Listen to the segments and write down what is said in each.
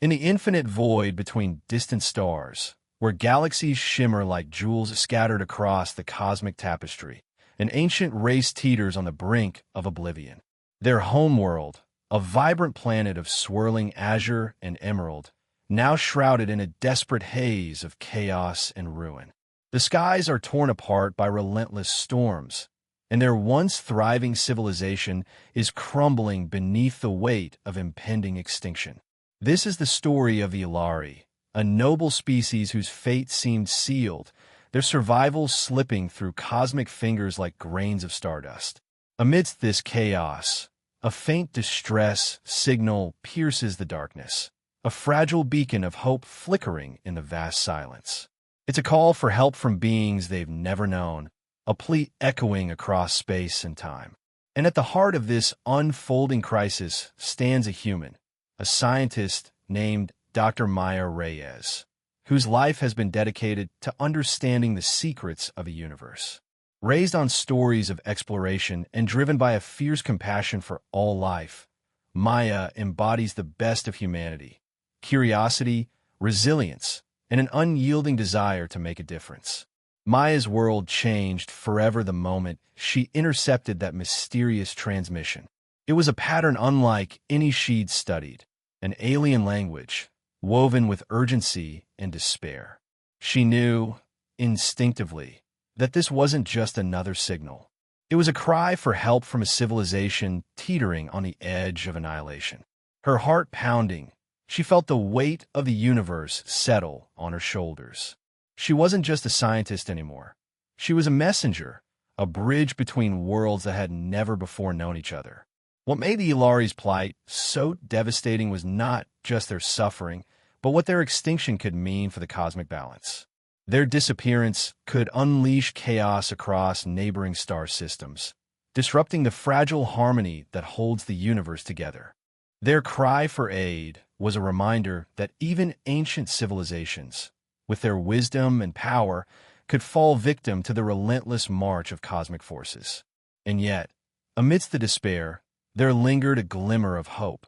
In the infinite void between distant stars, where galaxies shimmer like jewels scattered across the cosmic tapestry, an ancient race teeters on the brink of oblivion. Their homeworld, a vibrant planet of swirling azure and emerald, now shrouded in a desperate haze of chaos and ruin. The skies are torn apart by relentless storms, and their once thriving civilization is crumbling beneath the weight of impending extinction. This is the story of the Ilari, a noble species whose fate seemed sealed, their survival slipping through cosmic fingers like grains of stardust. Amidst this chaos, a faint distress signal pierces the darkness, a fragile beacon of hope flickering in the vast silence. It's a call for help from beings they've never known, a plea echoing across space and time. And at the heart of this unfolding crisis stands a human, a scientist named Dr. Maya Reyes, whose life has been dedicated to understanding the secrets of the universe. Raised on stories of exploration and driven by a fierce compassion for all life, Maya embodies the best of humanity: curiosity, resilience, and an unyielding desire to make a difference. Maya's world changed forever the moment she intercepted that mysterious transmission. It was a pattern unlike any she'd studied, an alien language, woven with urgency and despair. She knew, instinctively, that this wasn't just another signal. It was a cry for help from a civilization teetering on the edge of annihilation. Her heart pounding, she felt the weight of the universe settle on her shoulders. She wasn't just a scientist anymore. She was a messenger, a bridge between worlds that had never before known each other. What made the Ilari's plight so devastating was not just their suffering, but what their extinction could mean for the cosmic balance. Their disappearance could unleash chaos across neighboring star systems, disrupting the fragile harmony that holds the universe together. Their cry for aid was a reminder that even ancient civilizations, with their wisdom and power, could fall victim to the relentless march of cosmic forces. And yet, amidst the despair, there lingered a glimmer of hope,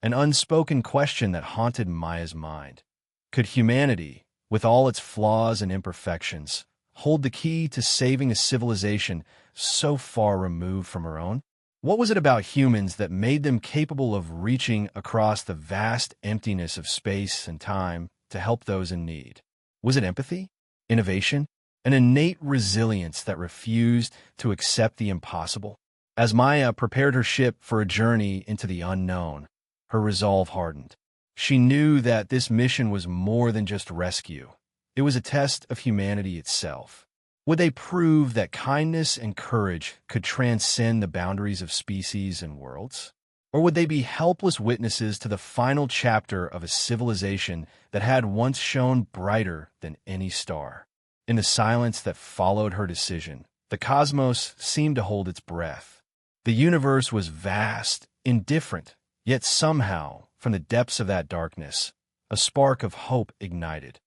an unspoken question that haunted Maya's mind. Could humanity, with all its flaws and imperfections, hold the key to saving a civilization so far removed from her own? What was it about humans that made them capable of reaching across the vast emptiness of space and time to help those in need? Was it empathy, innovation, an innate resilience that refused to accept the impossible? As Maya prepared her ship for a journey into the unknown, her resolve hardened. She knew that this mission was more than just rescue. It was a test of humanity itself. Would they prove that kindness and courage could transcend the boundaries of species and worlds? Or would they be helpless witnesses to the final chapter of a civilization that had once shone brighter than any star? In the silence that followed her decision, the cosmos seemed to hold its breath. The universe was vast, indifferent, yet somehow, from the depths of that darkness, a spark of hope ignited.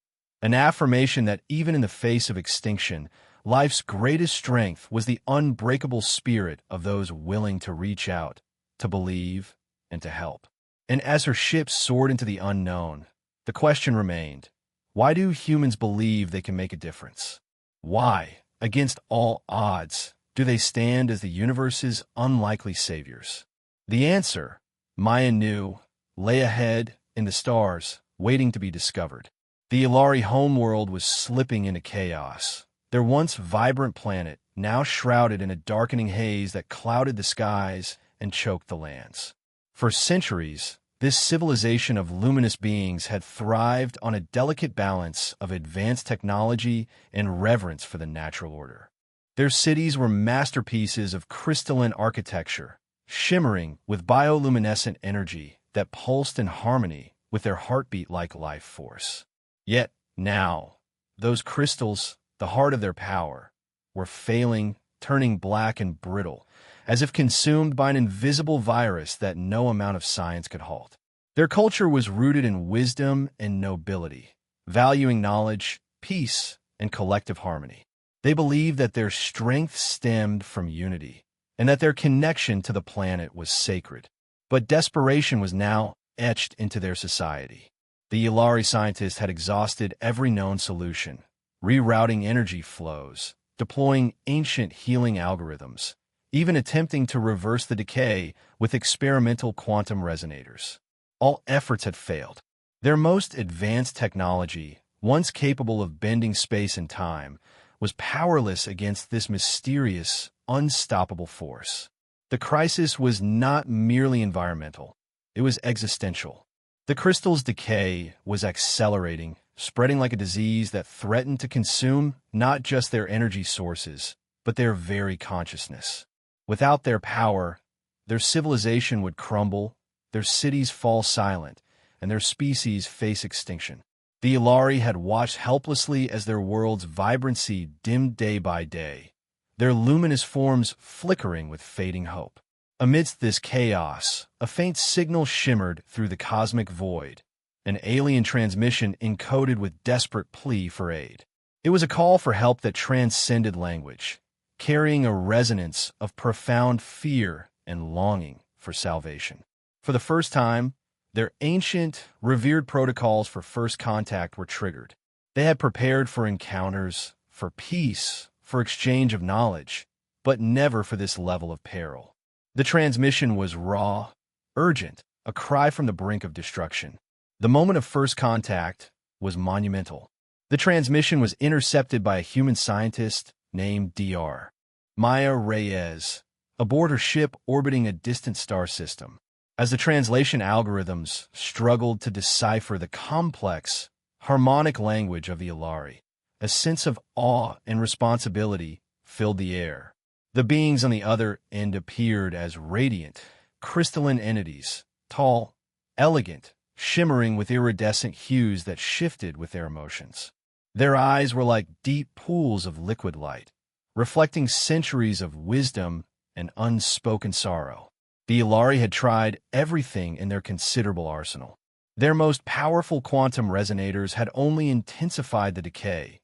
An affirmation that even in the face of extinction, life's greatest strength was the unbreakable spirit of those willing to reach out, to believe, and to help. And as her ship soared into the unknown, the question remained: why do humans believe they can make a difference? Why, against all odds, do they stand as the universe's unlikely saviors? The answer, Maya knew, lay ahead in the stars, waiting to be discovered. The Ilari homeworld was slipping into chaos, their once vibrant planet now shrouded in a darkening haze that clouded the skies and choked the lands. For centuries, this civilization of luminous beings had thrived on a delicate balance of advanced technology and reverence for the natural order. Their cities were masterpieces of crystalline architecture, shimmering with bioluminescent energy that pulsed in harmony with their heartbeat-like life force. Yet now, those crystals, the heart of their power, were failing, turning black and brittle, as if consumed by an invisible virus that no amount of science could halt. Their culture was rooted in wisdom and nobility, valuing knowledge, peace, and collective harmony. They believed that their strength stemmed from unity, and that their connection to the planet was sacred. But desperation was now etched into their society. The Ilari scientists had exhausted every known solution, rerouting energy flows, deploying ancient healing algorithms, even attempting to reverse the decay with experimental quantum resonators. All efforts had failed. Their most advanced technology, once capable of bending space and time, was powerless against this mysterious, unstoppable force. The crisis was not merely environmental, it was existential. The crystal's decay was accelerating, spreading like a disease that threatened to consume not just their energy sources, but their very consciousness. Without their power, their civilization would crumble, their cities fall silent, and their species face extinction. The Ilari had watched helplessly as their world's vibrancy dimmed day by day, their luminous forms flickering with fading hope. Amidst this chaos, a faint signal shimmered through the cosmic void, an alien transmission encoded with desperate plea for aid. It was a call for help that transcended language, carrying a resonance of profound fear and longing for salvation. For the first time, their ancient, revered protocols for first contact were triggered. They had prepared for encounters, for peace, for exchange of knowledge, but never for this level of peril. The transmission was raw, urgent, a cry from the brink of destruction. The moment of first contact was monumental. The transmission was intercepted by a human scientist named Dr. Maya Reyes, aboard her ship orbiting a distant star system. As the translation algorithms struggled to decipher the complex, harmonic language of the Ilari, a sense of awe and responsibility filled the air. The beings on the other end appeared as radiant, crystalline entities, tall, elegant, shimmering with iridescent hues that shifted with their emotions. Their eyes were like deep pools of liquid light, reflecting centuries of wisdom and unspoken sorrow. The Ilari had tried everything in their considerable arsenal. Their most powerful quantum resonators had only intensified the decay.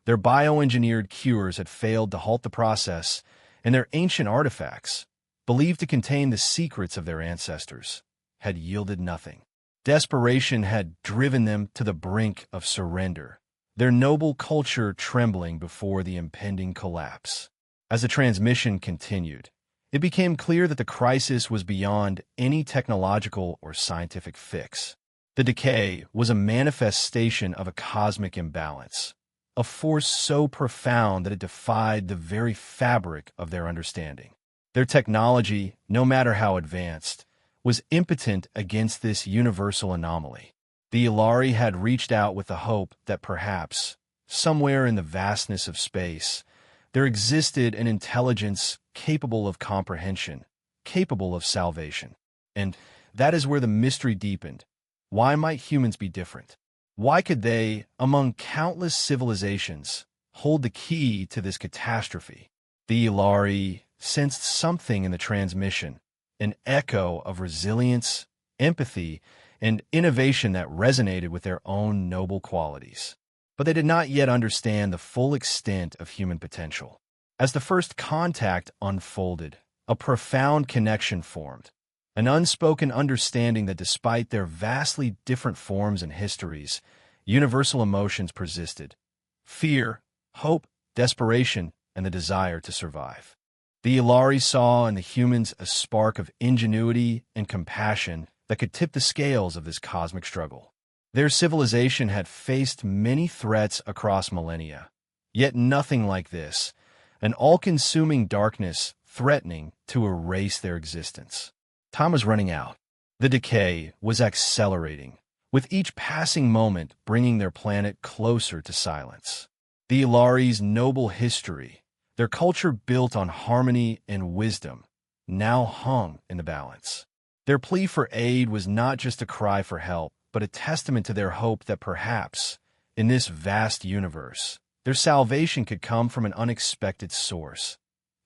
Their bioengineered cures had failed to halt the process, and their ancient artifacts, believed to contain the secrets of their ancestors, had yielded nothing. Desperation had driven them to the brink of surrender, their noble culture trembling before the impending collapse. As the transmission continued, it became clear that the crisis was beyond any technological or scientific fix. The decay was a manifestation of a cosmic imbalance, a force so profound that it defied the very fabric of their understanding. Their technology, no matter how advanced, was impotent against this universal anomaly. The Ilari had reached out with the hope that perhaps, somewhere in the vastness of space, there existed an intelligence capable of comprehension, capable of salvation. And that is where the mystery deepened. Why might humans be different? Why could they, among countless civilizations, hold the key to this catastrophe? The Ilari sensed something in the transmission, an echo of resilience, empathy, and innovation that resonated with their own noble qualities. But they did not yet understand the full extent of human potential. As the first contact unfolded, a profound connection formed, an unspoken understanding that despite their vastly different forms and histories, universal emotions persisted: fear, hope, desperation, and the desire to survive. The Ilari saw in the humans a spark of ingenuity and compassion that could tip the scales of this cosmic struggle. Their civilization had faced many threats across millennia, yet nothing like this, an all-consuming darkness threatening to erase their existence. Time was running out. The decay was accelerating, with each passing moment bringing their planet closer to silence. The Ilari's noble history, their culture built on harmony and wisdom, now hung in the balance. Their plea for aid was not just a cry for help, but a testament to their hope that perhaps, in this vast universe, their salvation could come from an unexpected source: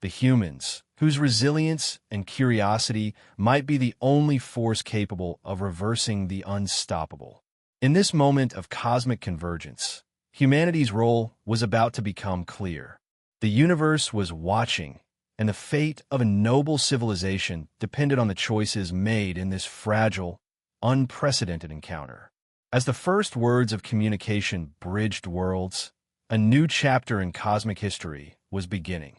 the humans, whose resilience and curiosity might be the only force capable of reversing the unstoppable. In this moment of cosmic convergence, humanity's role was about to become clear. The universe was watching, and the fate of a noble civilization depended on the choices made in this fragile, unprecedented encounter. As the first words of communication bridged worlds, a new chapter in cosmic history was beginning,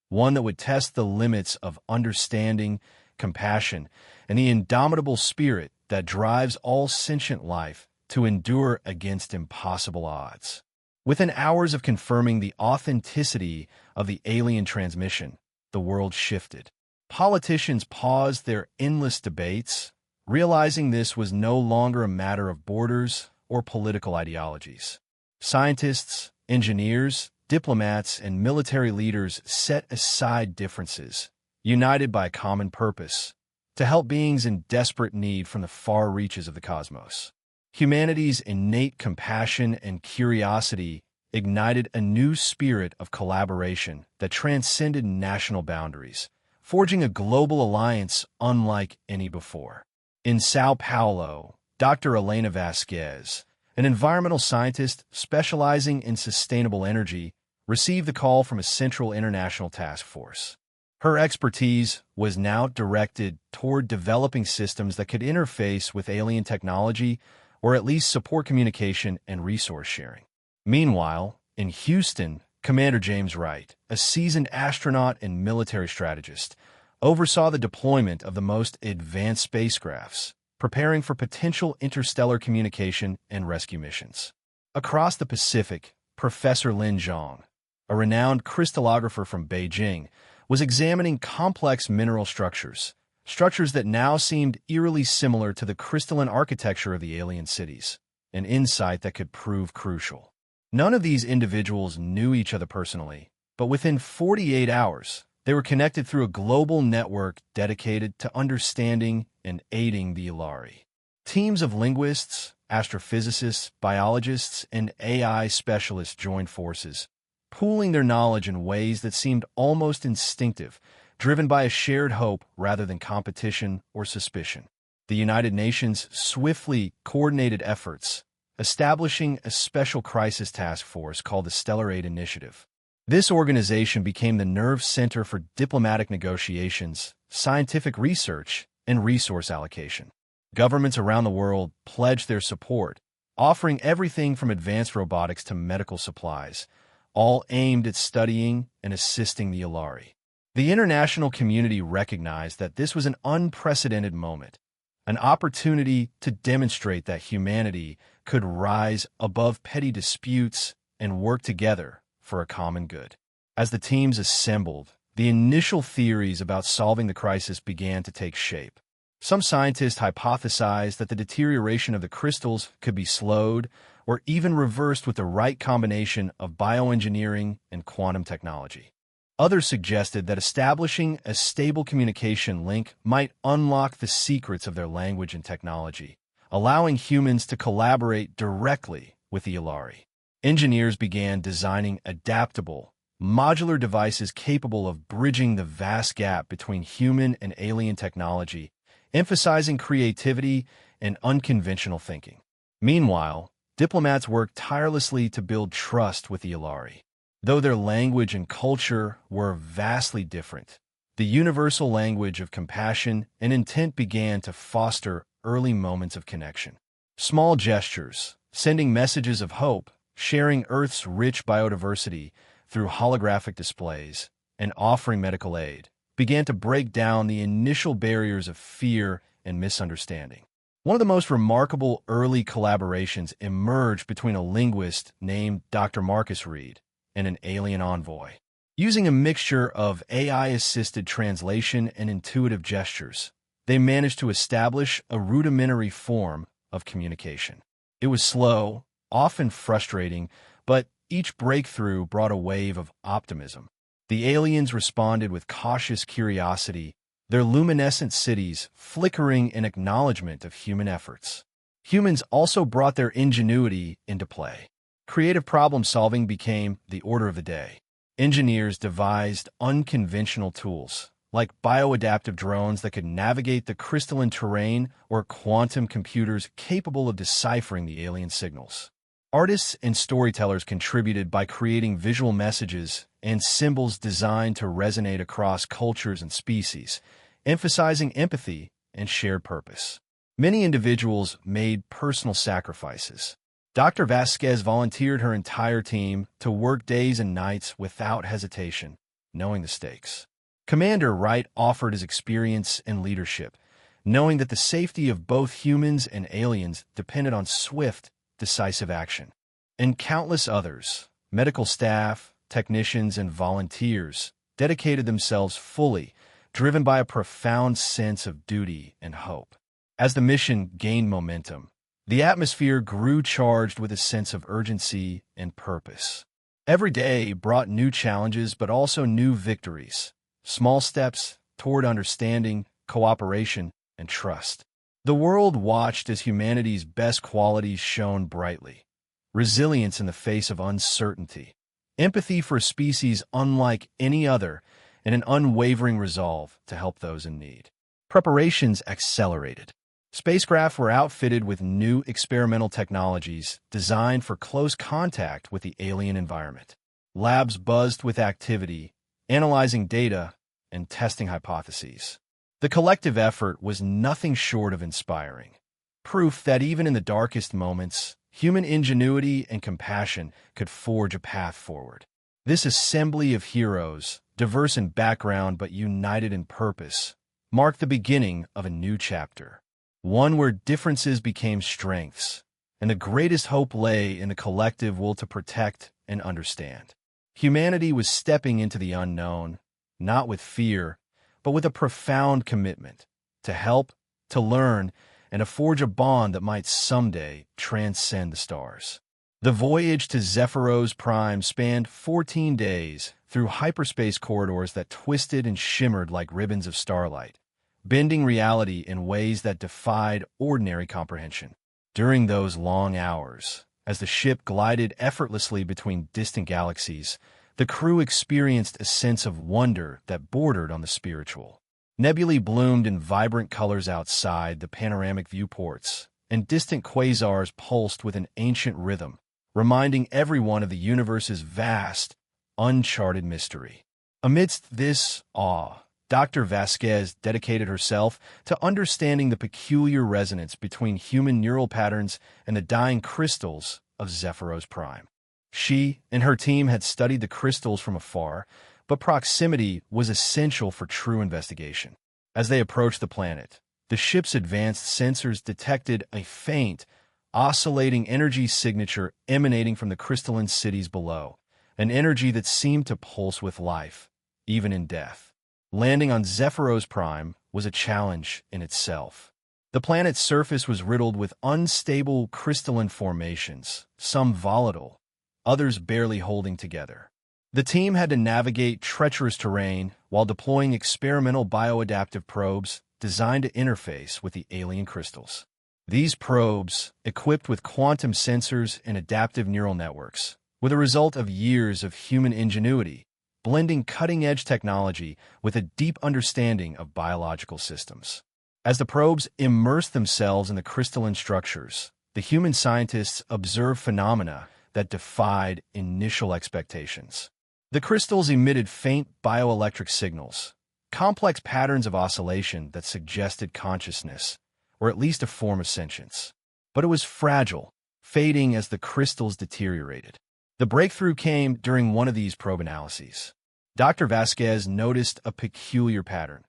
one that would test the limits of understanding, compassion, and the indomitable spirit that drives all sentient life to endure against impossible odds. Within hours of confirming the authenticity of the alien transmission, the world shifted. Politicians paused their endless debates, realizing this was no longer a matter of borders or political ideologies. Scientists, engineers, diplomats, and military leaders set aside differences, united by a common purpose, to help beings in desperate need from the far reaches of the cosmos. Humanity's innate compassion and curiosity ignited a new spirit of collaboration that transcended national boundaries, forging a global alliance unlike any before. In Sao Paulo, Dr. Elena Vasquez, an environmental scientist specializing in sustainable energy, received the call from a central international task force. Her expertise was now directed toward developing systems that could interface with alien technology or at least support communication and resource sharing. Meanwhile, in Houston, Commander James Wright, a seasoned astronaut and military strategist, oversaw the deployment of the most advanced spacecrafts, preparing for potential interstellar communication and rescue missions. Across the Pacific, Professor Lin Zhang, a renowned crystallographer from Beijing, was examining complex mineral structures that now seemed eerily similar to the crystalline architecture of the alien cities, an insight that could prove crucial. None of these individuals knew each other personally, but within 48 hours, they were connected through a global network dedicated to understanding and aiding the Ilari. Teams of linguists, astrophysicists, biologists, and AI specialists joined forces, pooling their knowledge in ways that seemed almost instinctive, driven by a shared hope rather than competition or suspicion. The United Nations swiftly coordinated efforts, establishing a special crisis task force called the Stellar Aid Initiative. This organization became the nerve center for diplomatic negotiations, scientific research, and resource allocation. Governments around the world pledged their support, offering everything from advanced robotics to medical supplies, all aimed at studying and assisting the Ilari. The international community recognized that this was an unprecedented moment, an opportunity to demonstrate that humanity could rise above petty disputes and work together for a common good. As the teams assembled, the initial theories about solving the crisis began to take shape. Some scientists hypothesized that the deterioration of the crystals could be slowed or even reversed with the right combination of bioengineering and quantum technology. Others suggested that establishing a stable communication link might unlock the secrets of their language and technology, allowing humans to collaborate directly with the Ilari. Engineers began designing adaptable, modular devices capable of bridging the vast gap between human and alien technology, emphasizing creativity and unconventional thinking. Meanwhile, diplomats worked tirelessly to build trust with the Ilari. Though their language and culture were vastly different, the universal language of compassion and intent began to foster early moments of connection. Small gestures, sending messages of hope, sharing Earth's rich biodiversity through holographic displays, and offering medical aid, began to break down the initial barriers of fear and misunderstanding. One of the most remarkable early collaborations emerged between a linguist named Dr. Marcus Reed and an alien envoy. Using a mixture of AI-assisted translation and intuitive gestures, they managed to establish a rudimentary form of communication. It was slow, often frustrating, but each breakthrough brought a wave of optimism. The aliens responded with cautious curiosity, their luminescent cities flickering in acknowledgement of human efforts. Humans also brought their ingenuity into play. Creative problem-solving became the order of the day. Engineers devised unconventional tools, like bioadaptive drones that could navigate the crystalline terrain or quantum computers capable of deciphering the alien signals. Artists and storytellers contributed by creating visual messages and symbols designed to resonate across cultures and species, emphasizing empathy and shared purpose. Many individuals made personal sacrifices. Dr. Vasquez volunteered her entire team to work days and nights without hesitation, knowing the stakes. Commander Wright offered his experience and leadership, knowing that the safety of both humans and aliens depended on swift, decisive action. And countless others, medical staff, technicians, and volunteers, dedicated themselves fully, driven by a profound sense of duty and hope. As the mission gained momentum, the atmosphere grew charged with a sense of urgency and purpose. Every day brought new challenges but also new victories, small steps toward understanding, cooperation, and trust. The world watched as humanity's best qualities shone brightly: resilience in the face of uncertainty, empathy for a species unlike any other, and an unwavering resolve to help those in need. Preparations accelerated. Spacecraft were outfitted with new experimental technologies designed for close contact with the alien environment. Labs buzzed with activity, analyzing data and testing hypotheses. The collective effort was nothing short of inspiring, proof that even in the darkest moments, human ingenuity and compassion could forge a path forward. This assembly of heroes, diverse in background but united in purpose, marked the beginning of a new chapter. One where differences became strengths, and the greatest hope lay in the collective will to protect and understand. Humanity was stepping into the unknown, not with fear, but with a profound commitment to help, to learn, and to forge a bond that might someday transcend the stars. The voyage to Zephyros Prime spanned 14 days through hyperspace corridors that twisted and shimmered like ribbons of starlight, bending reality in ways that defied ordinary comprehension. During those long hours, as the ship glided effortlessly between distant galaxies, the crew experienced a sense of wonder that bordered on the spiritual. Nebulae bloomed in vibrant colors outside the panoramic viewports, and distant quasars pulsed with an ancient rhythm, reminding everyone of the universe's vast, uncharted mystery. Amidst this awe, Dr. Vasquez dedicated herself to understanding the peculiar resonance between human neural patterns and the dying crystals of Zephyros Prime. She and her team had studied the crystals from afar, but proximity was essential for true investigation. As they approached the planet, the ship's advanced sensors detected a faint, oscillating energy signature emanating from the crystalline cities below, an energy that seemed to pulse with life, even in death. Landing on Zephyros Prime was a challenge in itself. The planet's surface was riddled with unstable crystalline formations, some volatile, others barely holding together. The team had to navigate treacherous terrain while deploying experimental bioadaptive probes designed to interface with the alien crystals. These probes, equipped with quantum sensors and adaptive neural networks, were the result of years of human ingenuity, blending cutting-edge technology with a deep understanding of biological systems. As the probes immersed themselves in the crystalline structures, the human scientists observed phenomena that defied initial expectations. The crystals emitted faint bioelectric signals, complex patterns of oscillation that suggested consciousness, or at least a form of sentience. But it was fragile, fading as the crystals deteriorated. The breakthrough came during one of these probe analyses. Dr. Vasquez noticed a peculiar pattern.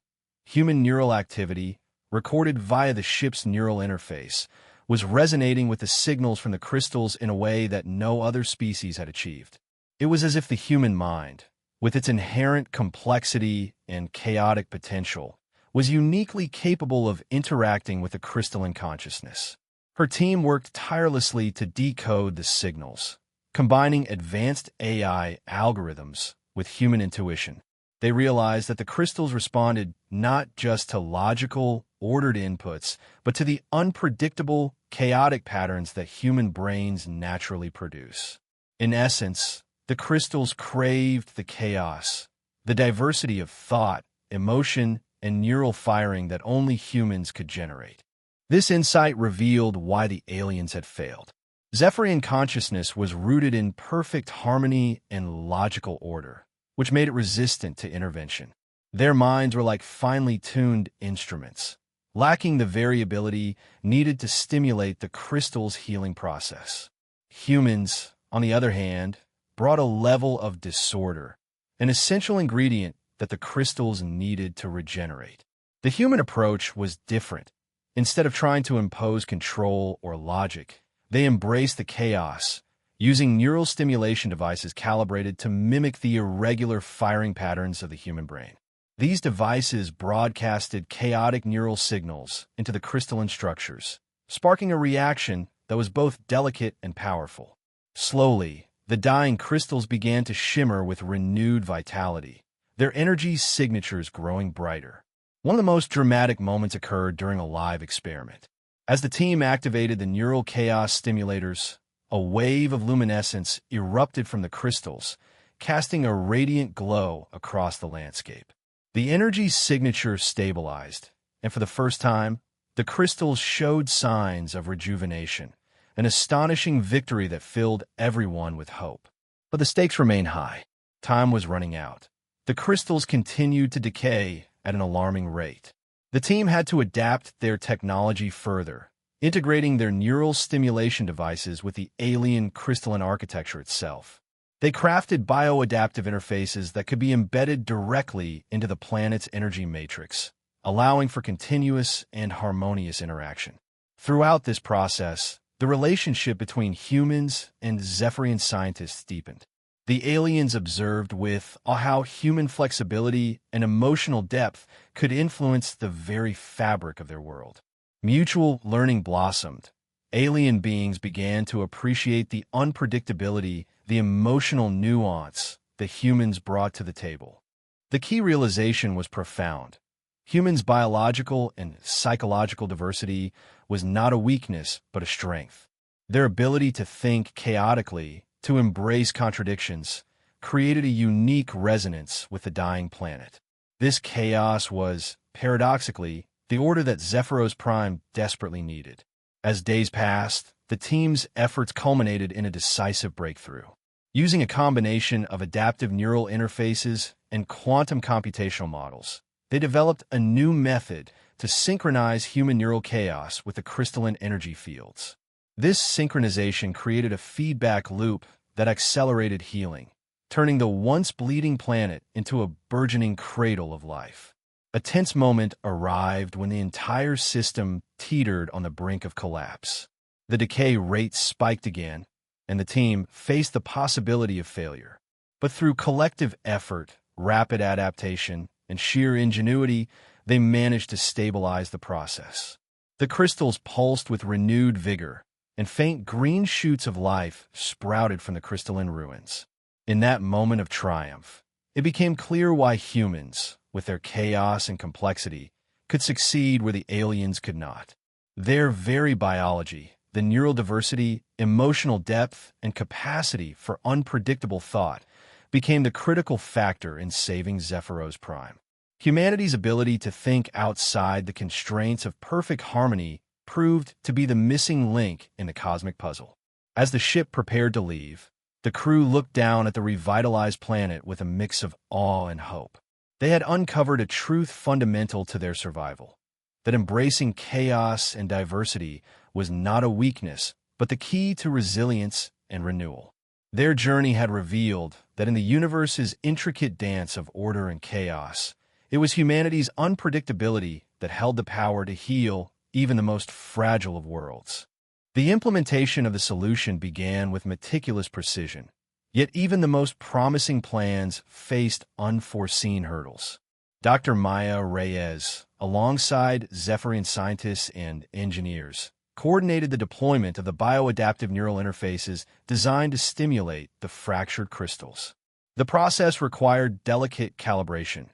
Human neural activity, recorded via the ship's neural interface, was resonating with the signals from the crystals in a way that no other species had achieved. It was as if the human mind, with its inherent complexity and chaotic potential, was uniquely capable of interacting with a crystalline consciousness. Her team worked tirelessly to decode the signals, combining advanced AI algorithms with human intuition. They realized that the crystals responded not just to logical, ordered inputs, but to the unpredictable, chaotic patterns that human brains naturally produce. In essence, the crystals craved the chaos, the diversity of thought, emotion, and neural firing that only humans could generate. This insight revealed why the aliens had failed. Zephyrian consciousness was rooted in perfect harmony and logical order, which made it resistant to intervention. Their minds were like finely tuned instruments, lacking the variability needed to stimulate the crystal's healing process. Humans, on the other hand, brought a level of disorder, an essential ingredient that the crystals needed to regenerate. The human approach was different. Instead of trying to impose control or logic, they embraced the chaos, using neural stimulation devices calibrated to mimic the irregular firing patterns of the human brain. These devices broadcasted chaotic neural signals into the crystalline structures, sparking a reaction that was both delicate and powerful. Slowly, the dying crystals began to shimmer with renewed vitality, their energy signatures growing brighter. One of the most dramatic moments occurred during a live experiment. As the team activated the neural chaos stimulators, a wave of luminescence erupted from the crystals, casting a radiant glow across the landscape. The energy signature stabilized, and for the first time, the crystals showed signs of rejuvenation, an astonishing victory that filled everyone with hope. But the stakes remained high. Time was running out. The crystals continued to decay at an alarming rate. The team had to adapt their technology further, integrating their neural stimulation devices with the alien crystalline architecture itself. They crafted bioadaptive interfaces that could be embedded directly into the planet's energy matrix, allowing for continuous and harmonious interaction. Throughout this process, the relationship between humans and Zephyrian scientists deepened. The aliens observed with awe how human flexibility and emotional depth could influence the very fabric of their world. Mutual learning blossomed. Alien beings began to appreciate the unpredictability, the emotional nuance the humans brought to the table. The key realization was profound. Humans' biological and psychological diversity was not a weakness, but a strength. Their ability to think chaotically, to embrace contradictions, created a unique resonance with the dying planet. This chaos was, paradoxically, the order that Zephyros Prime desperately needed. As days passed, the team's efforts culminated in a decisive breakthrough. Using a combination of adaptive neural interfaces and quantum computational models, they developed a new method to synchronize human neural chaos with the crystalline energy fields. This synchronization created a feedback loop that accelerated healing, turning the once bleeding planet into a burgeoning cradle of life. A tense moment arrived when the entire system teetered on the brink of collapse. The decay rate spiked again, and the team faced the possibility of failure. But through collective effort, rapid adaptation, and sheer ingenuity, they managed to stabilize the process. The crystals pulsed with renewed vigor, and faint green shoots of life sprouted from the crystalline ruins. In that moment of triumph, it became clear why humans, with their chaos and complexity, could succeed where the aliens could not. Their very biology, the neural diversity, emotional depth, and capacity for unpredictable thought became the critical factor in saving Zephyros Prime. Humanity's ability to think outside the constraints of perfect harmony proved to be the missing link in the cosmic puzzle. As the ship prepared to leave, the crew looked down at the revitalized planet with a mix of awe and hope. They had uncovered a truth fundamental to their survival, that embracing chaos and diversity was not a weakness, but the key to resilience and renewal. Their journey had revealed that in the universe's intricate dance of order and chaos, it was humanity's unpredictability that held the power to heal even the most fragile of worlds. The implementation of the solution began with meticulous precision, yet even the most promising plans faced unforeseen hurdles. Dr. Maya Reyes, alongside Zephyrian scientists and engineers, coordinated the deployment of the bioadaptive neural interfaces designed to stimulate the fractured crystals. The process required delicate calibration.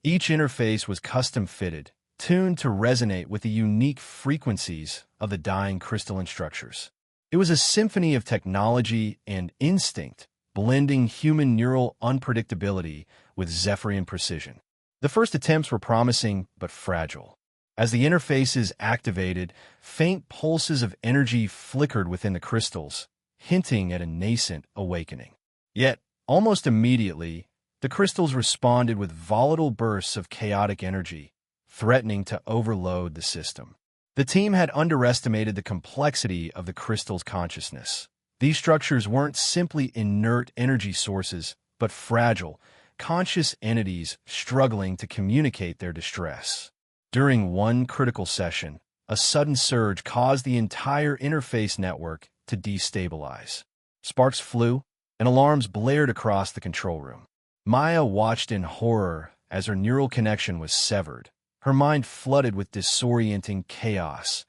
Each interface was custom-fitted, tuned to resonate with the unique frequencies of the dying crystalline structures. It was a symphony of technology and instinct, blending human neural unpredictability with Zephyrian precision. The first attempts were promising but fragile. As the interfaces activated, faint pulses of energy flickered within the crystals, hinting at a nascent awakening. Yet, almost immediately, the crystals responded with volatile bursts of chaotic energy, threatening to overload the system. The team had underestimated the complexity of the crystal's consciousness. These structures weren't simply inert energy sources, but fragile, conscious entities struggling to communicate their distress. During one critical session, a sudden surge caused the entire interface network to destabilize. Sparks flew, and alarms blared across the control room. Maya watched in horror as her neural connection was severed, her mind flooded with disorienting chaos.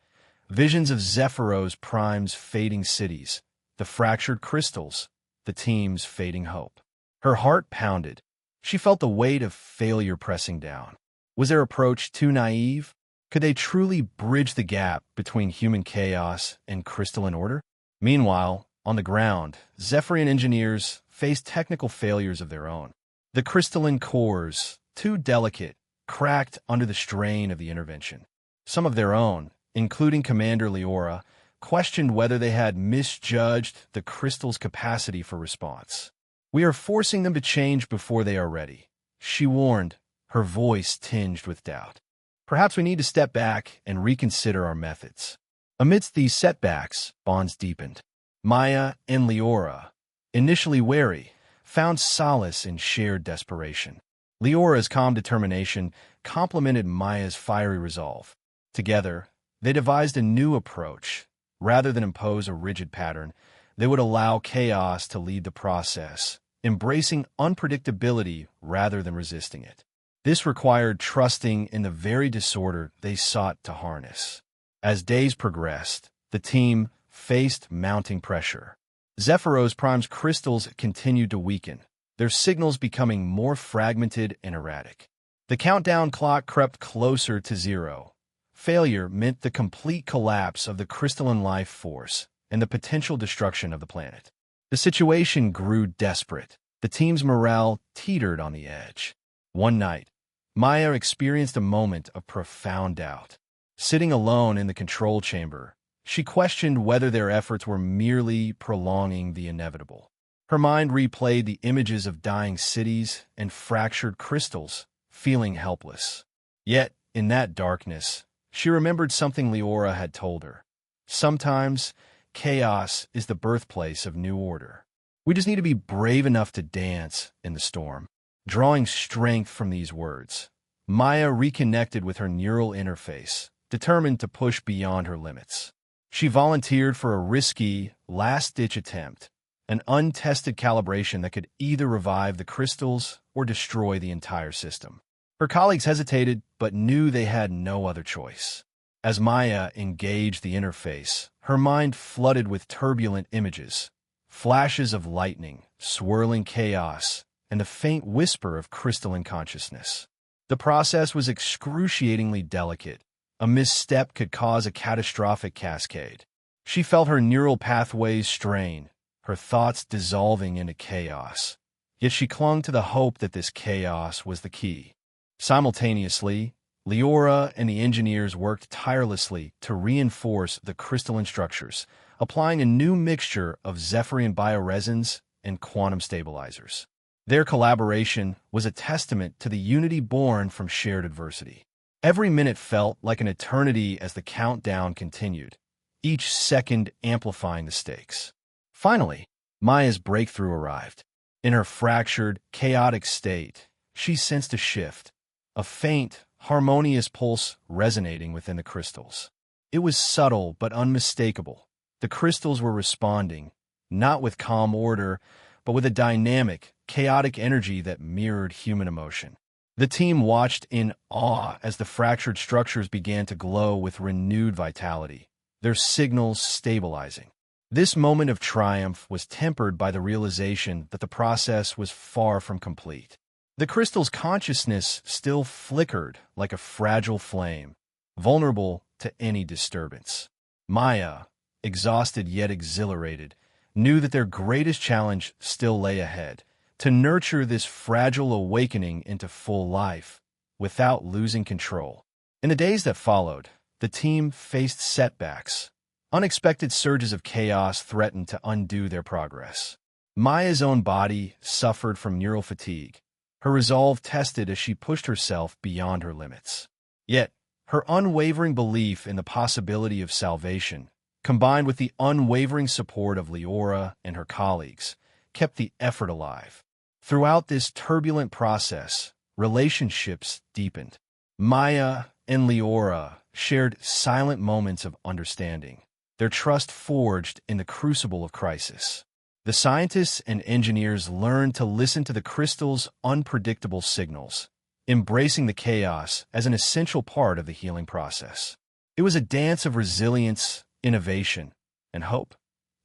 Visions of Zephyros Prime's fading cities, the fractured crystals, the team's fading hope. Her heart pounded. She felt the weight of failure pressing down. Was their approach too naive? Could they truly bridge the gap between human chaos and crystalline order? Meanwhile, on the ground, Zephyrian engineers faced technical failures of their own. The crystalline cores, too delicate, cracked under the strain of the intervention. Some of their own, including Commander Leora, questioned whether they had misjudged the crystal's capacity for response. "We are forcing them to change before they are ready," she warned, her voice tinged with doubt. "Perhaps we need to step back and reconsider our methods." Amidst these setbacks, bonds deepened. Maya and Leora, initially wary, found solace in shared desperation. Leora's calm determination complemented Maya's fiery resolve. Together, they devised a new approach. Rather than impose a rigid pattern, they would allow chaos to lead the process, embracing unpredictability rather than resisting it. This required trusting in the very disorder they sought to harness. As days progressed, the team faced mounting pressure. Zephyros Prime's crystals continued to weaken, their signals becoming more fragmented and erratic. The countdown clock crept closer to zero. Failure meant the complete collapse of the crystalline life force and the potential destruction of the planet. The situation grew desperate. The team's morale teetered on the edge. One night, Maya experienced a moment of profound doubt. Sitting alone in the control chamber, she questioned whether their efforts were merely prolonging the inevitable. Her mind replayed the images of dying cities and fractured crystals, feeling helpless. Yet, in that darkness, she remembered something Leora had told her. Sometimes, chaos is the birthplace of new order. We just need to be brave enough to dance in the storm. Drawing strength from these words, Maya reconnected with her neural interface, determined to push beyond her limits. She volunteered for a risky, last-ditch attempt, an untested calibration that could either revive the crystals or destroy the entire system. Her colleagues hesitated, but knew they had no other choice. As Maya engaged the interface, her mind flooded with turbulent images, flashes of lightning, swirling chaos, and the faint whisper of crystalline consciousness. The process was excruciatingly delicate. A misstep could cause a catastrophic cascade. She felt her neural pathways strain, her thoughts dissolving into chaos. Yet she clung to the hope that this chaos was the key. Simultaneously, Leora and the engineers worked tirelessly to reinforce the crystalline structures, applying a new mixture of Zephyrian bioresins and quantum stabilizers. Their collaboration was a testament to the unity born from shared adversity. Every minute felt like an eternity as the countdown continued, each second amplifying the stakes. Finally, Maya's breakthrough arrived. In her fractured, chaotic state, she sensed a shift, a faint, harmonious pulse resonating within the crystals. It was subtle but unmistakable. The crystals were responding, not with calm order, but with a dynamic, chaotic energy that mirrored human emotion. The team watched in awe as the fractured structures began to glow with renewed vitality, their signals stabilizing. This moment of triumph was tempered by the realization that the process was far from complete. The crystal's consciousness still flickered like a fragile flame, vulnerable to any disturbance. Maya, exhausted yet exhilarated, knew that their greatest challenge still lay ahead, to nurture this fragile awakening into full life, without losing control. In the days that followed, the team faced setbacks. Unexpected surges of chaos threatened to undo their progress. Maya's own body suffered from neural fatigue, her resolve tested as she pushed herself beyond her limits. Yet, her unwavering belief in the possibility of salvation, combined with the unwavering support of Leora and her colleagues, kept the effort alive. Throughout this turbulent process, relationships deepened. Maya and Leora shared silent moments of understanding, their trust forged in the crucible of crisis. The scientists and engineers learned to listen to the crystal's unpredictable signals, embracing the chaos as an essential part of the healing process. It was a dance of resilience, innovation, and hope.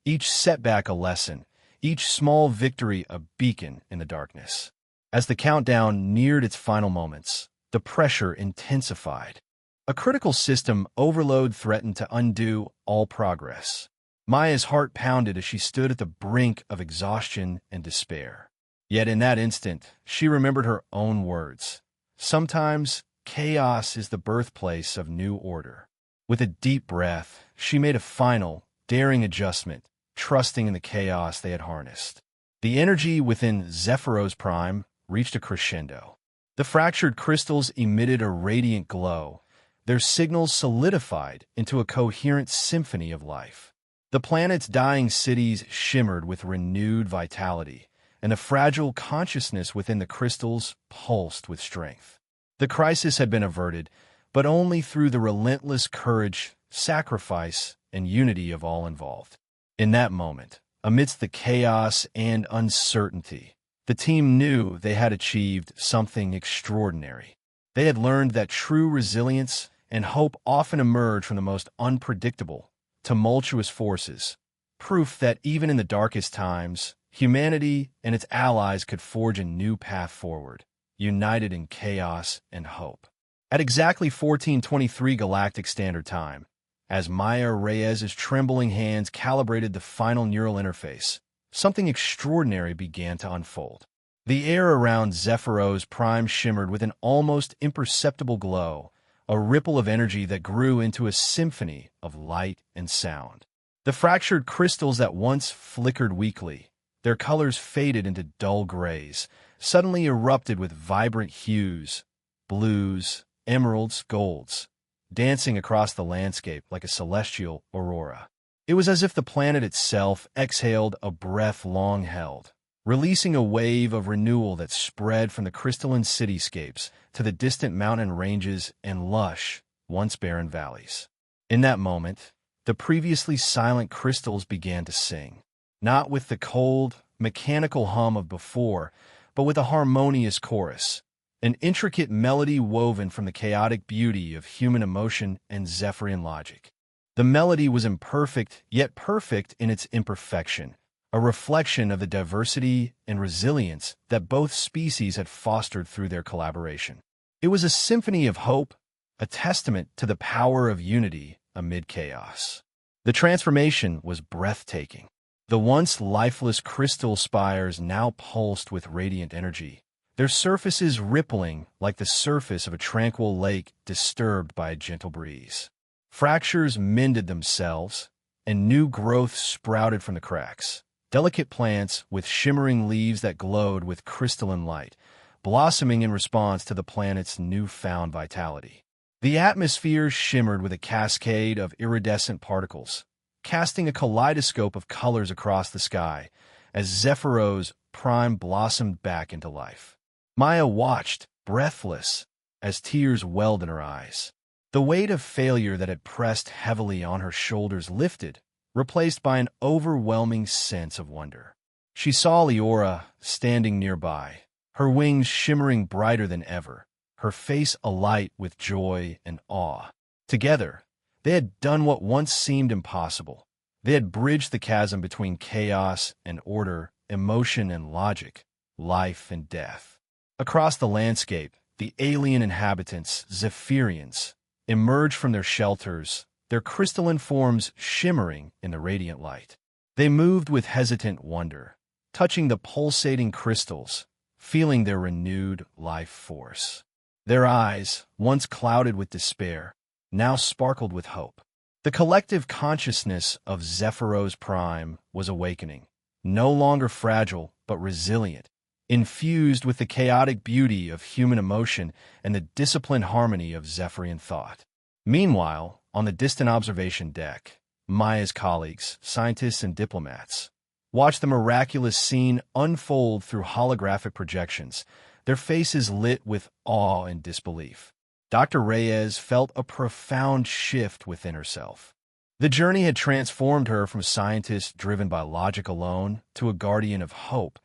Each setback a lesson, each small victory a beacon in the darkness. As the countdown neared its final moments, the pressure intensified. A critical system overload threatened to undo all progress. Maya's heart pounded as she stood at the brink of exhaustion and despair. Yet in that instant, she remembered her own words. Sometimes, chaos is the birthplace of new order. With a deep breath, she made a final, daring adjustment, trusting in the chaos they had harnessed. The energy within Zephyros Prime reached a crescendo. The fractured crystals emitted a radiant glow, their signals solidified into a coherent symphony of life. The planet's dying cities shimmered with renewed vitality, and the fragile consciousness within the crystals pulsed with strength. The crisis had been averted, but only through the relentless courage, sacrifice, and unity of all involved. In that moment, amidst the chaos and uncertainty, the team knew they had achieved something extraordinary. They had learned that true resilience and hope often emerge from the most unpredictable, tumultuous forces, proof that even in the darkest times, humanity and its allies could forge a new path forward, united in chaos and hope. At exactly 14:23 Galactic Standard Time, as Maya Reyes's trembling hands calibrated the final neural interface, something extraordinary began to unfold. The air around Zephyros Prime shimmered with an almost imperceptible glow, a ripple of energy that grew into a symphony of light and sound. The fractured crystals that once flickered weakly, their colors faded into dull grays, suddenly erupted with vibrant hues, blues, emeralds, golds, dancing across the landscape like a celestial aurora. It was as if the planet itself exhaled a breath long held, releasing a wave of renewal that spread from the crystalline cityscapes to the distant mountain ranges and lush, once barren valleys. In that moment, the previously silent crystals began to sing, not with the cold, mechanical hum of before, but with a harmonious chorus, an intricate melody woven from the chaotic beauty of human emotion and Zephyrian logic. The melody was imperfect, yet perfect in its imperfection, a reflection of the diversity and resilience that both species had fostered through their collaboration. It was a symphony of hope, a testament to the power of unity amid chaos. The transformation was breathtaking. The once lifeless crystal spires now pulsed with radiant energy, their surfaces rippling like the surface of a tranquil lake disturbed by a gentle breeze. Fractures mended themselves, and new growth sprouted from the cracks. Delicate plants with shimmering leaves that glowed with crystalline light, blossoming in response to the planet's newfound vitality. The atmosphere shimmered with a cascade of iridescent particles, casting a kaleidoscope of colors across the sky as Zephyros Prime blossomed back into life. Maya watched, breathless, as tears welled in her eyes. The weight of failure that had pressed heavily on her shoulders lifted, replaced by an overwhelming sense of wonder. She saw Leora standing nearby, her wings shimmering brighter than ever, her face alight with joy and awe. Together, they had done what once seemed impossible. They had bridged the chasm between chaos and order, emotion and logic, life and death. Across the landscape, the alien inhabitants, Zephyrians, emerged from their shelters, their crystalline forms shimmering in the radiant light. They moved with hesitant wonder, touching the pulsating crystals, feeling their renewed life force. Their eyes, once clouded with despair, now sparkled with hope. The collective consciousness of Zephyros Prime was awakening, no longer fragile but resilient, infused with the chaotic beauty of human emotion and the disciplined harmony of Zephyrian thought. Meanwhile, on the distant observation deck, Maya's colleagues, scientists and diplomats, watched the miraculous scene unfold through holographic projections, their faces lit with awe and disbelief. Dr. Reyes felt a profound shift within herself. The journey had transformed her from a scientist driven by logic alone to a guardian of hope,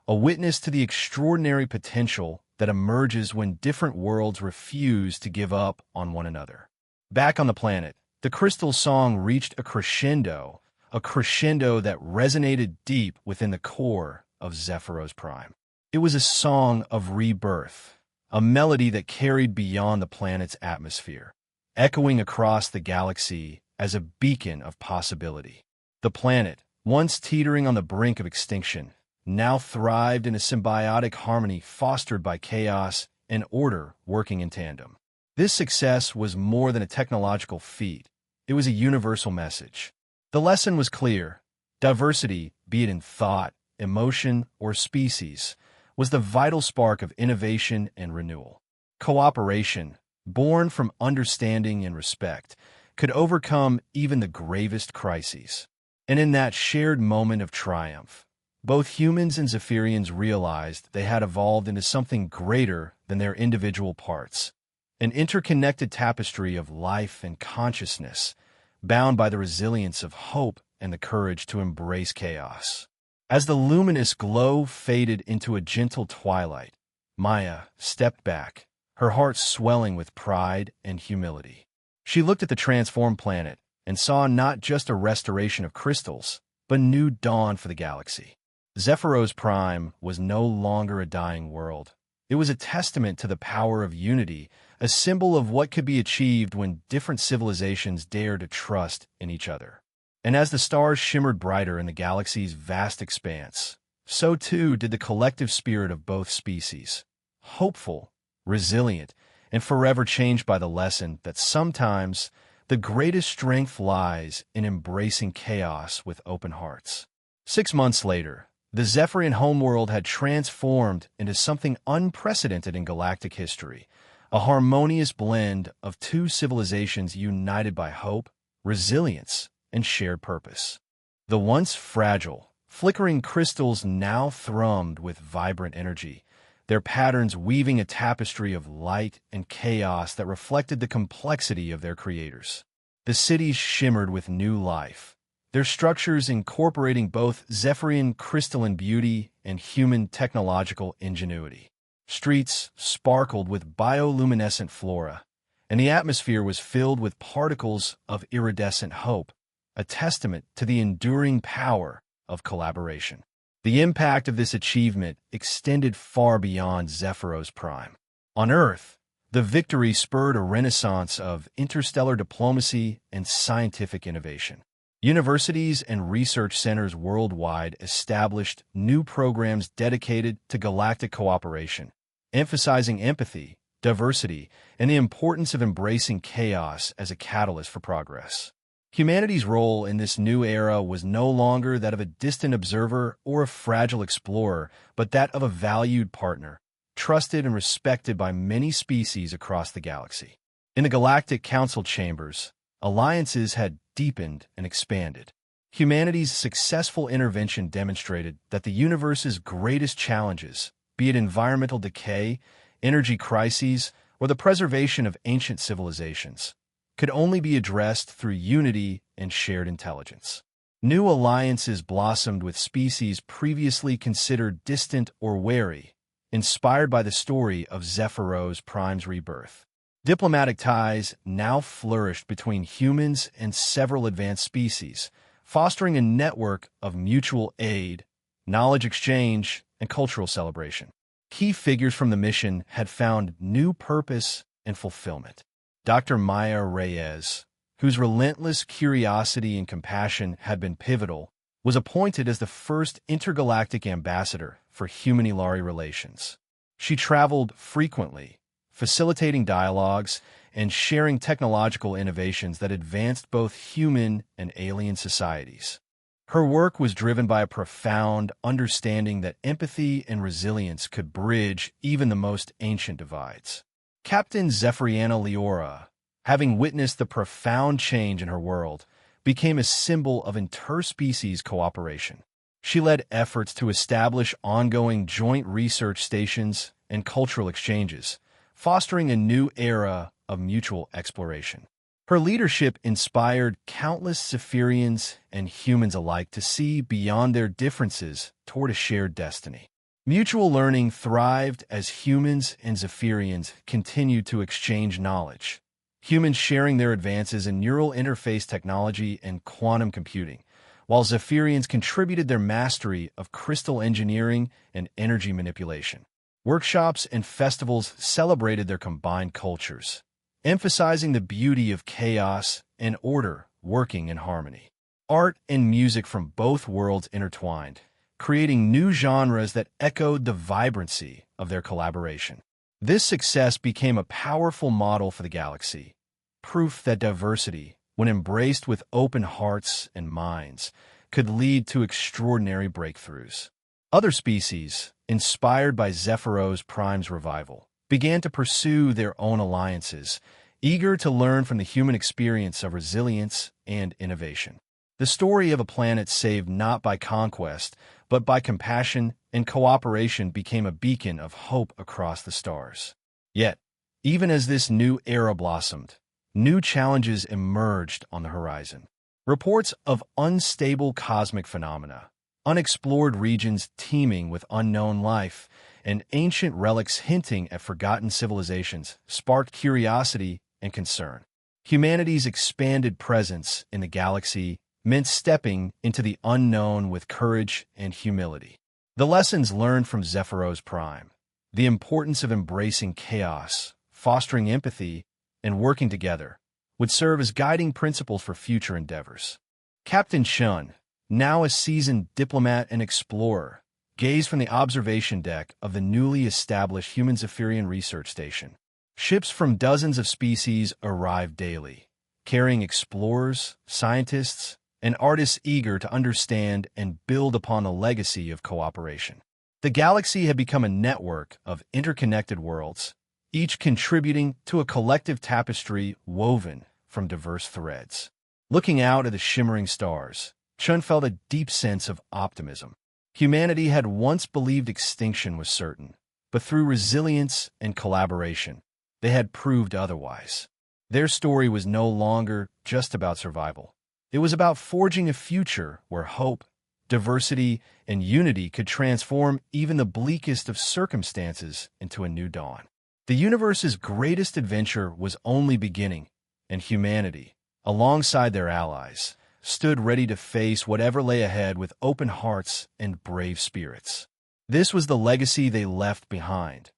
a witness to the extraordinary potential that emerges when different worlds refuse to give up on one another. Back on the planet, the crystal song reached a crescendo that resonated deep within the core of Zephyros Prime. It was a song of rebirth, a melody that carried beyond the planet's atmosphere, echoing across the galaxy as a beacon of possibility. The planet, once teetering on the brink of extinction, now thrived in a symbiotic harmony fostered by chaos and order working in tandem. This success was more than a technological feat. It was a universal message. The lesson was clear. Diversity, be it in thought, emotion, or species, was the vital spark of innovation and renewal. Cooperation, born from understanding and respect, could overcome even the gravest crises. And in that shared moment of triumph, both humans and Zephyrians realized they had evolved into something greater than their individual parts, an interconnected tapestry of life and consciousness, bound by the resilience of hope and the courage to embrace chaos. As the luminous glow faded into a gentle twilight, Maya stepped back, her heart swelling with pride and humility. She looked at the transformed planet and saw not just a restoration of crystals, but a new dawn for the galaxy. Zephyros Prime was no longer a dying world. It was a testament to the power of unity, a symbol of what could be achieved when different civilizations dare to trust in each other. And as the stars shimmered brighter in the galaxy's vast expanse, so too did the collective spirit of both species, hopeful, resilient, and forever changed by the lesson that sometimes the greatest strength lies in embracing chaos with open hearts. 6 months later, the Zephyrian homeworld had transformed into something unprecedented in galactic history, a harmonious blend of two civilizations united by hope, resilience, and shared purpose. The once fragile, flickering crystals now thrummed with vibrant energy, their patterns weaving a tapestry of light and chaos that reflected the complexity of their creators. The cities shimmered with new life, their structures incorporating both Zephyrian crystalline beauty and human technological ingenuity. Streets sparkled with bioluminescent flora, and the atmosphere was filled with particles of iridescent hope, a testament to the enduring power of collaboration. The impact of this achievement extended far beyond Zephyros Prime. On Earth, the victory spurred a renaissance of interstellar diplomacy and scientific innovation. Universities and research centers worldwide established new programs dedicated to galactic cooperation, emphasizing empathy, diversity, and the importance of embracing chaos as a catalyst for progress. Humanity's role in this new era was no longer that of a distant observer or a fragile explorer, but that of a valued partner, trusted and respected by many species across the galaxy. In the Galactic Council chambers, alliances had deepened and expanded. Humanity's successful intervention demonstrated that the universe's greatest challenges, be it environmental decay, energy crises, or the preservation of ancient civilizations, could only be addressed through unity and shared intelligence. New alliances blossomed with species previously considered distant or wary, inspired by the story of Zephyros Prime's rebirth. Diplomatic ties now flourished between humans and several advanced species, fostering a network of mutual aid, knowledge exchange, and cultural celebration. Key figures from the mission had found new purpose and fulfillment. Dr. Maya Reyes, whose relentless curiosity and compassion had been pivotal, was appointed as the first intergalactic ambassador for human-Ilari relations. She traveled frequently, facilitating dialogues and sharing technological innovations that advanced both human and alien societies. Her work was driven by a profound understanding that empathy and resilience could bridge even the most ancient divides. Captain Zeffiriana Leora, having witnessed the profound change in her world, became a symbol of interspecies cooperation. She led efforts to establish ongoing joint research stations and cultural exchanges, fostering a new era of mutual exploration. Her leadership inspired countless Zephyrians and humans alike to see beyond their differences toward a shared destiny. Mutual learning thrived as humans and Zephyrians continued to exchange knowledge, humans sharing their advances in neural interface technology and quantum computing, while Zephyrians contributed their mastery of crystal engineering and energy manipulation. Workshops and festivals celebrated their combined cultures, emphasizing the beauty of chaos and order working in harmony. Art and music from both worlds intertwined, creating new genres that echoed the vibrancy of their collaboration. This success became a powerful model for the galaxy, proof that diversity, when embraced with open hearts and minds, could lead to extraordinary breakthroughs. Other species, inspired by Zephyros Prime's revival, began to pursue their own alliances, eager to learn from the human experience of resilience and innovation. The story of a planet saved not by conquest, but by compassion and cooperation became a beacon of hope across the stars. Yet, even as this new era blossomed, new challenges emerged on the horizon. Reports of unstable cosmic phenomena, unexplored regions teeming with unknown life, and ancient relics hinting at forgotten civilizations sparked curiosity and concern. Humanity's expanded presence in the galaxy meant stepping into the unknown with courage and humility. The lessons learned from Zephyros Prime, the importance of embracing chaos, fostering empathy, and working together, would serve as guiding principles for future endeavors. Captain Chun, now a seasoned diplomat and explorer, gazed from the observation deck of the newly established Human Zephyrian Research Station. Ships from dozens of species arrived daily, carrying explorers, scientists, and artists eager to understand and build upon a legacy of cooperation. The galaxy had become a network of interconnected worlds, each contributing to a collective tapestry woven from diverse threads. Looking out at the shimmering stars, Chun felt a deep sense of optimism. Humanity had once believed extinction was certain, but through resilience and collaboration, they had proved otherwise. Their story was no longer just about survival. It was about forging a future where hope, diversity, and unity could transform even the bleakest of circumstances into a new dawn. The universe's greatest adventure was only beginning, and humanity, alongside their allies, stood ready to face whatever lay ahead with open hearts and brave spirits. This was the legacy they left behind,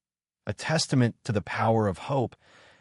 a testament to the power of hope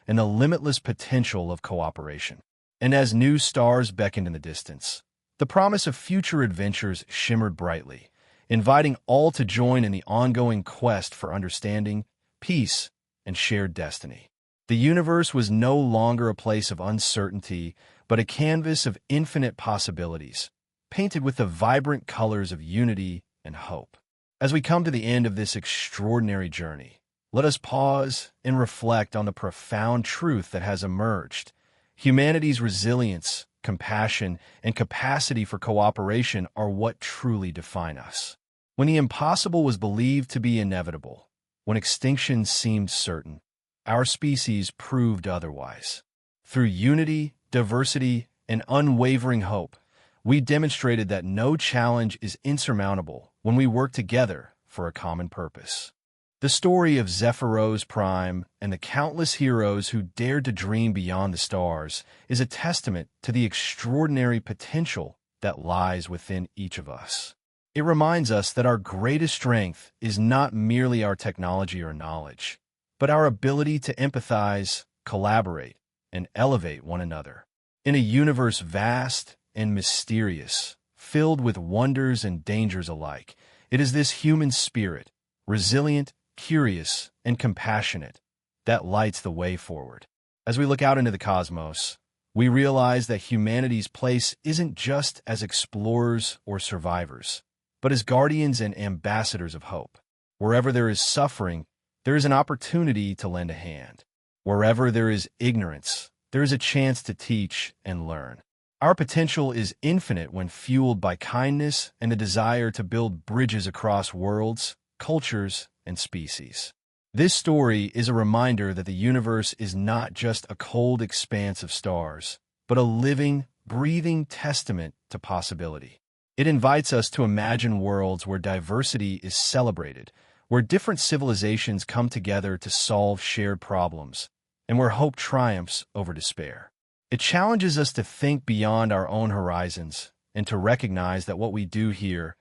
and the limitless potential of cooperation. And as new stars beckoned in the distance, the promise of future adventures shimmered brightly, inviting all to join in the ongoing quest for understanding, peace, and shared destiny. The universe was no longer a place of uncertainty, but a canvas of infinite possibilities, painted with the vibrant colors of unity and hope. As we come to the end of this extraordinary journey, let us pause and reflect on the profound truth that has emerged. Humanity's resilience, compassion, and capacity for cooperation are what truly define us. When the impossible was believed to be inevitable, when extinction seemed certain, our species proved otherwise. Through unity, diversity, and unwavering hope, we demonstrated that no challenge is insurmountable when we work together for a common purpose. The story of Zephyros Prime and the countless heroes who dared to dream beyond the stars is a testament to the extraordinary potential that lies within each of us. It reminds us that our greatest strength is not merely our technology or knowledge, but our ability to empathize, collaborate, and elevate one another. In a universe vast and mysterious, filled with wonders and dangers alike, it is this human spirit, resilient, curious, and compassionate, that lights the way forward. As we look out into the cosmos, we realize that humanity's place isn't just as explorers or survivors, but as guardians and ambassadors of hope. Wherever there is suffering, there is an opportunity to lend a hand. Wherever there is ignorance, there is a chance to teach and learn. Our potential is infinite when fueled by kindness and a desire to build bridges across worlds, cultures, and species. This story is a reminder that the universe is not just a cold expanse of stars, but a living, breathing testament to possibility. It invites us to imagine worlds where diversity is celebrated, where different civilizations come together to solve shared problems, and where hope triumphs over despair. It challenges us to think beyond our own horizons and to recognize that what we do here,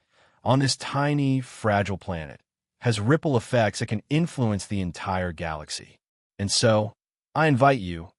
on this tiny, fragile planet, has ripple effects that can influence the entire galaxy. And so, I invite you,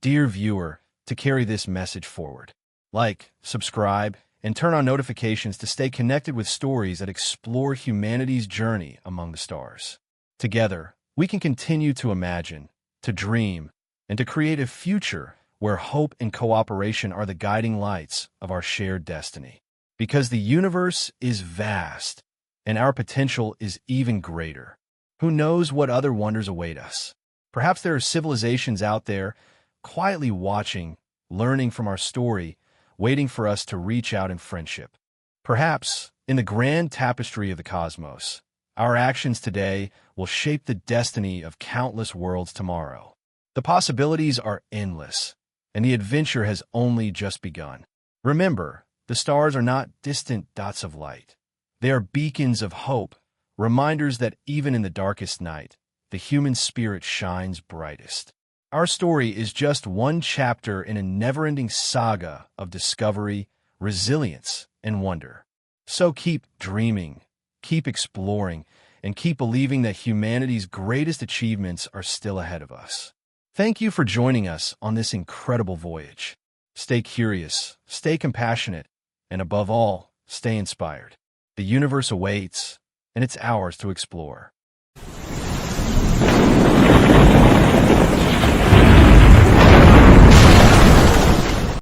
dear viewer, to carry this message forward. Like, subscribe, and turn on notifications to stay connected with stories that explore humanity's journey among the stars. Together, we can continue to imagine, to dream, and to create a future where hope and cooperation are the guiding lights of our shared destiny. Because the universe is vast, and our potential is even greater. Who knows what other wonders await us? Perhaps there are civilizations out there, quietly watching, learning from our story, waiting for us to reach out in friendship. Perhaps, in the grand tapestry of the cosmos, our actions today will shape the destiny of countless worlds tomorrow. The possibilities are endless, and the adventure has only just begun. Remember, the stars are not distant dots of light. They are beacons of hope, reminders that even in the darkest night, the human spirit shines brightest. Our story is just one chapter in a never-ending saga of discovery, resilience, and wonder. So keep dreaming, keep exploring, and keep believing that humanity's greatest achievements are still ahead of us. Thank you for joining us on this incredible voyage. Stay curious, stay compassionate, and above all, stay inspired. The universe awaits, and it's ours to explore.